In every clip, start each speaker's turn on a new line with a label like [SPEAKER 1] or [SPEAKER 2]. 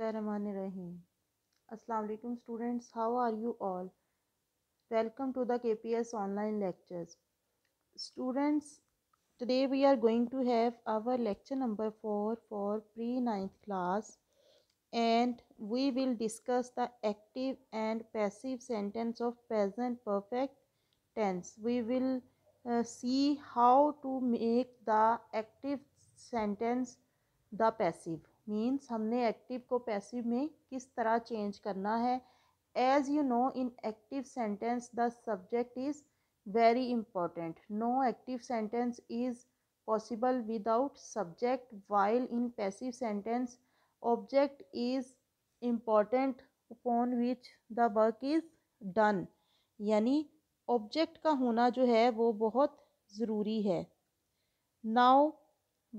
[SPEAKER 1] Bismillahirrahmanirrahim. Assalamu alaikum students, how are you all? Welcome to the KPS online lectures. Students, today we are going to have our lecture number 4 for pre-9th class, and we will discuss the active and passive sentence of present perfect tense. We will see how to make the active sentence the passive means हमने active को passive में किस तरह change करना है. As you know, in active sentence the subject is very important. No active sentence is possible without subject, while in passive sentence object is important upon which the work is done. यानी object का होना जो है वो बहुत ज़रूरी है. Now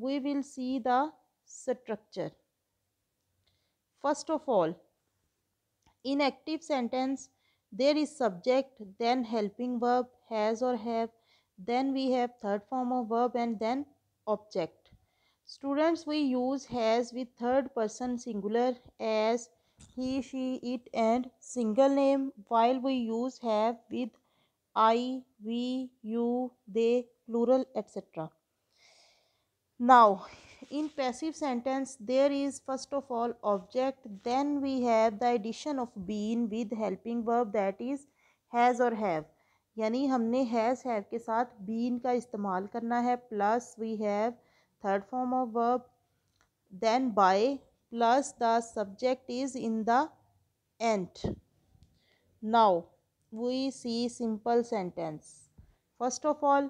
[SPEAKER 1] we will see the structure. First of all, in active sentence there is subject, then helping verb, has or have, then we have third form of verb, and then object. Students, we use has with third person singular as he, she, it, and single name, while we use have with I, we, you, they, plural, etc. Now, in passive sentence, there is first of all object, then we have the addition of been with helping verb, that is has or have. यानी हमने has have के साथ been का इस्तेमाल करना है, plus we have third form of verb, then by, plus the subject is in the end. Now, we see simple sentence. First of all,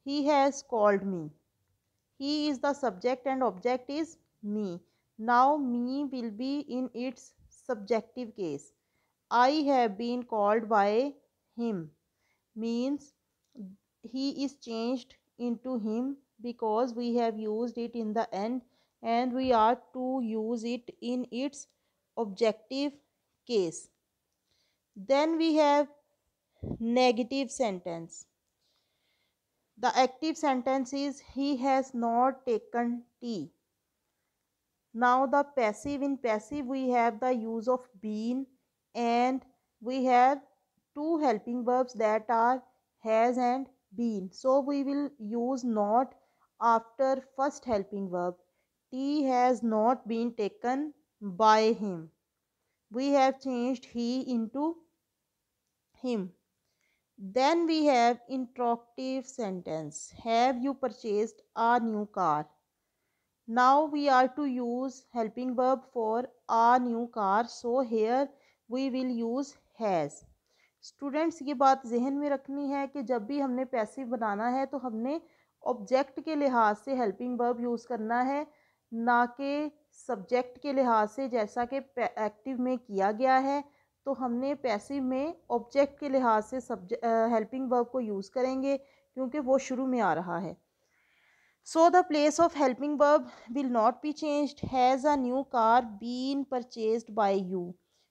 [SPEAKER 1] he has called me. He is the subject and object is me. Now me will be in its subjective case. I have been called by him means he is changed into him because we have used it in the end, and we are to use it in its objective case. Then we have negative sentence. The active sentence is he has not taken tea. Now the passive, in passive we have the use of been, and we have two helping verbs that are has and been. So we will use not after first helping verb. Tea has not been taken by him. We have changed he into him. Then we have interrogative sentence. Have you purchased a new car? Now we are to use helping verb for a new car. So here we will use has. Students, ये बात जहन में रखनी है कि जब भी हमने पैसिव बनाना है तो हमने ऑब्जेक्ट के लिहाज से हेल्पिंग वर्ब यूज़ करना है, ना कि सब्जेक्ट के लिहाज से जैसा कि एक्टिव में किया गया है. तो हमने पैसिव में ऑब्जेक्ट के लिहाज से हेल्पिंग वर्ब को यूज़ करेंगे क्योंकि वो शुरू में आ रहा है. So the place of helping verb will not be changed. Has a new car been purchased by you?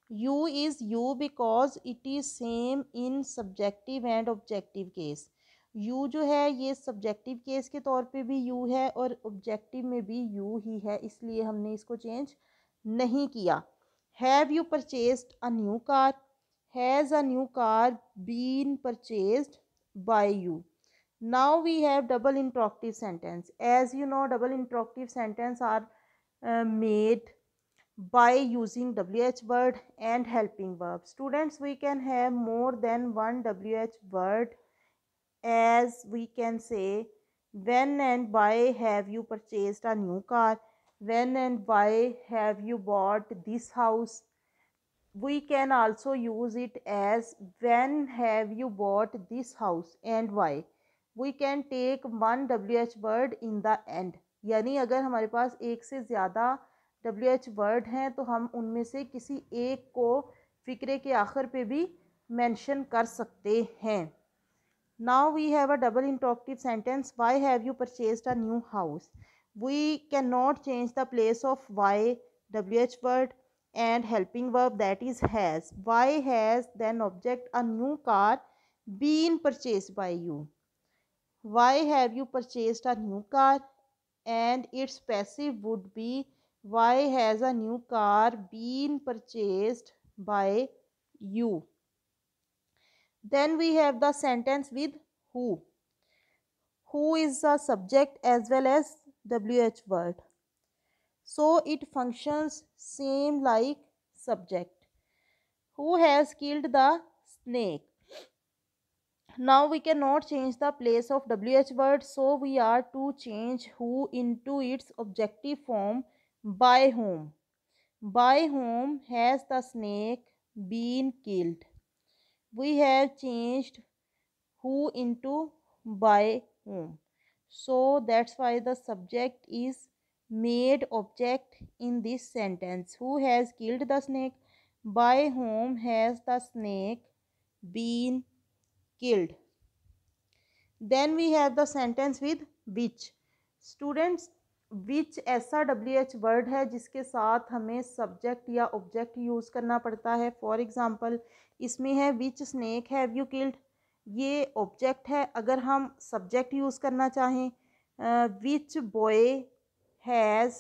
[SPEAKER 1] You is you because it is same in subjective and objective case. You जो है ये subjective case के तौर पे भी you है और objective में भी you ही है, इसलिए हमने इसको change नहीं किया. Have you purchased a new car? Has a new car been purchased by you? Now we have double interrogative sentence. As you know, double interrogative sentence are made by using WH word and helping verb. Students, we can have more than one WH word, as we can say when and why have you purchased a new car, when and why have you bought this house. We can also use it as when have you bought this house and why. We can take one WH word in the end. यानी अगर हमारे पास एक से ज़्यादा WH word हैं तो हम उनमें से किसी एक को फ़िक्रे के आखिर पे भी मेंशन कर सकते हैं. Now we have a double interrogative sentence. Why have you purchased a new house? We cannot change the place of why, WH word, and helping verb, that is has. Why has then object a new car been purchased by you? Why have you purchased a new car? And its passive would be Why has a new car been purchased by you? Then we have the sentence with who. Who is a subject as well as WH word. So it functions same like subject. Who has killed the snake? Now we cannot change the place of WH word, so we are to change who into its objective form, by whom. By whom has the snake been killed? We have changed who into by whom. So that's why the subject is made object in this sentence. Who has killed the snake? By whom has the snake been killed? Then we have the sentence with which. Students विच ऐसा WH word है जिसके साथ हमें subject या object use करना पड़ता है. For example इसमें है which snake have you killed, ये ऑब्जेक्ट है. अगर हम सब्जेक्ट यूज़ करना चाहें, which boy has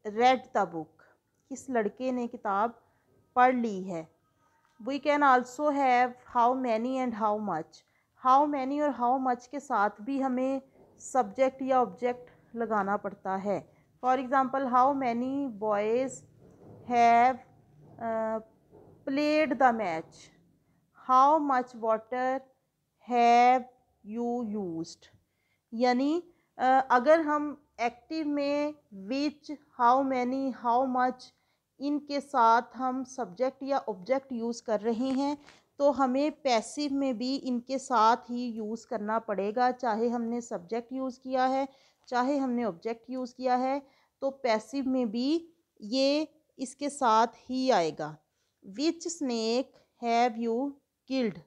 [SPEAKER 1] read the book, किस लड़के ने किताब पढ़ ली है. We can also have how many and how much. How many और हाउ मच के साथ भी हमें सब्जेक्ट या ऑब्जेक्ट लगाना पड़ता है. For example how many boys have played the match, how much water have you used. यानी अगर हम एक्टिव में विच, हाउ मैनी, हाउ मच इनके साथ हम सब्जेक्ट या ऑब्जेक्ट यूज़ कर रहे हैं, तो हमें पैसिव में भी इनके साथ ही यूज़ करना पड़ेगा. चाहे हमने सब्जेक्ट यूज़ किया है, चाहे हमने ऑब्जेक्ट यूज़ किया है, तो पैसिव में भी ये इसके साथ ही आएगा. Which snake have you killed,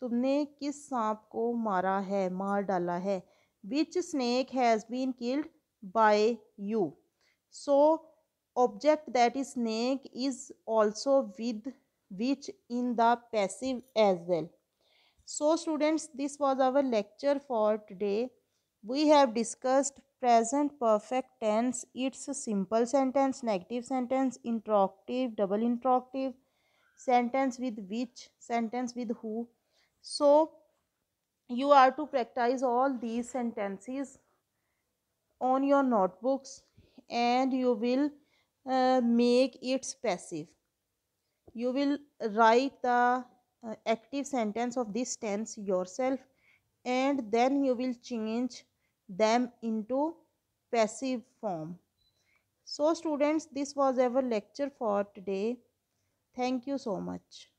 [SPEAKER 1] तुमने किस सांप को मारा है, मार डाला है. Which snake has been killed by you. So object that is snake is also with which in the passive as well. So students, this was our lecture for today. We have discussed present perfect tense, its simple sentence, negative sentence, interrogative, double interrogative, sentence with which, sentence with who. So you are to practice all these sentences on your notebooks, and you will make it passive. You will write the active sentence of this tense yourself, and then you will change them into passive form. So students, this was our lecture for today. Thank you so much.